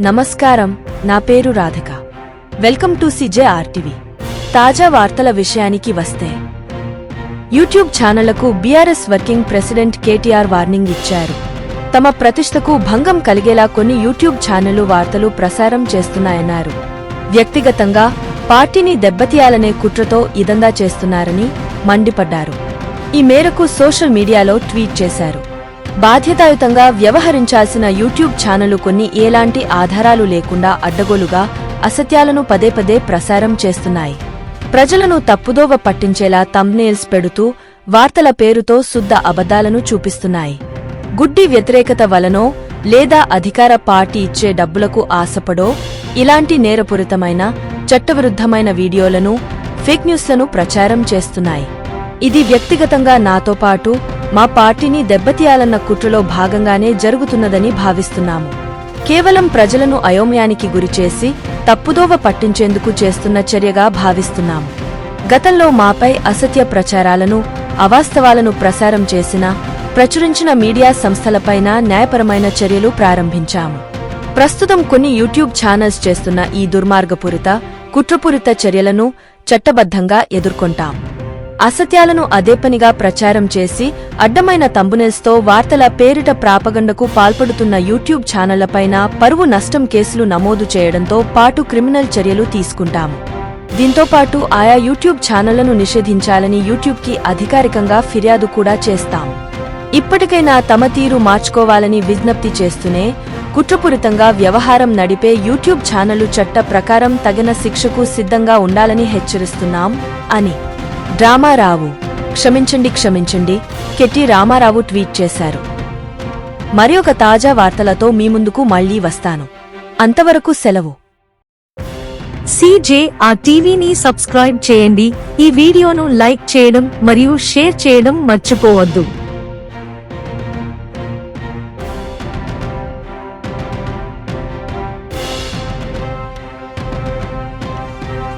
నమస్కారం, నా పేరు రాధిక. Welcome to CJRTV. తాజా వార్తల విషయానికి వస్తే, యూట్యూబ్ ఛానళ్లకు BRS working president KTR warning ఇచ్చారు. తమ ప్రతిష్టకు భంగం కలిగేలా కొన్ని యూట్యూబ్ ఛానళ్లు వార్తలు ప్రసారం చేస్తున్నాయన్నారు. వ్యక్తిగతంగా పార్టీని దెబ్బతీయాలనే కుట్రతో ఇదంతా చేస్తున్నారని మండిపడ్డారు. ఈ మేరకు సోషల్ మీడియాలో ట్వీట్ చేశారు. బాధ్యతాయుతంగా వ్యవహరించాల్సిన యూట్యూబ్ ఛానళ్లు కొన్ని ఎలాంటి ఆధారాలు లేకుండా అడ్డగోలుగా అసత్యాలను పదే ప్రసారం చేస్తున్నాయి. ప్రజలను తప్పుదోవ పట్టించేలా థంబ్నెయిల్స్ పెడుతూ వార్తల పేరుతో శుద్ధ అబద్ధాలను చూపిస్తున్నాయి. గుడ్డి వ్యతిరేకత వలనో లేదా అధికార పార్టీ ఇచ్చే డబ్బులకు ఆశపడో ఇలాంటి నేరపూరితమైన, చట్టవిరుద్ధమైన వీడియోలను, ఫేక్ న్యూస్లను ప్రచారం చేస్తున్నాయి. ఇది వ్యక్తిగతంగా నాతో పాటు మా పార్టీని దెబ్బతీయాలన్న కుట్రలో భాగంగానే జరుగుతున్నదని భావిస్తున్నాము. కేవలం ప్రజలను అయోమయానికి గురిచేసి తప్పుదోవ పట్టించేందుకు చేస్తున్న చర్యగా భావిస్తున్నాము. గతంలో మాపై అసత్య ప్రచారాలను, అవాస్తవాలను ప్రసారం చేసిన, ప్రచురించిన మీడియా సంస్థలపైన న్యాయపరమైన చర్యలు ప్రారంభించాము. ప్రస్తుతం కొన్ని యూట్యూబ్ ఛానల్స్ చేస్తున్న ఈ దుర్మార్గపూరిత, కుట్రపూరిత చర్యలను చట్టబద్ధంగా ఎదుర్కొంటాం. అసత్యాలను అదేపనిగా ప్రచారం చేసి అడ్డమైన థంబ్నెయిల్స్తో వార్తల పేరిట ప్రాపగండకు పాల్పడుతున్న యూట్యూబ్ ఛానళ్లపైన పరువు నష్టం కేసులు నమోదు చేయడంతో పాటు క్రిమినల్ చర్యలు తీసుకుంటాము. దీంతోపాటు ఆయా యూట్యూబ్ ఛానళ్లను నిషేధించాలని యూట్యూబ్కి అధికారికంగా ఫిర్యాదు కూడా చేస్తాం. ఇప్పటికైనా తమ తీరు మార్చుకోవాలని విజ్ఞప్తి చేస్తూనే కుట్రపూరితంగా వ్యవహారం నడిపే యూట్యూబ్ ఛానళ్లు చట్ట ప్రకారం తగిన శిక్షకు సిద్ధంగా ఉండాలని హెచ్చరిస్తున్నాం అని రామారావు క్షమించండి కెటి రామారావు ట్వీట్ చేశారు. మరొక తాజా వార్తలతో మీ ముందుకు మళ్లీ వస్తాను. అంతవరకు సెలవు. CJRTVని సబ్స్క్రైబ్ చేయండి. ఈ వీడియోను లైక్ చేయడం మరియు షేర్ చేయడం మర్చిపోవద్దు.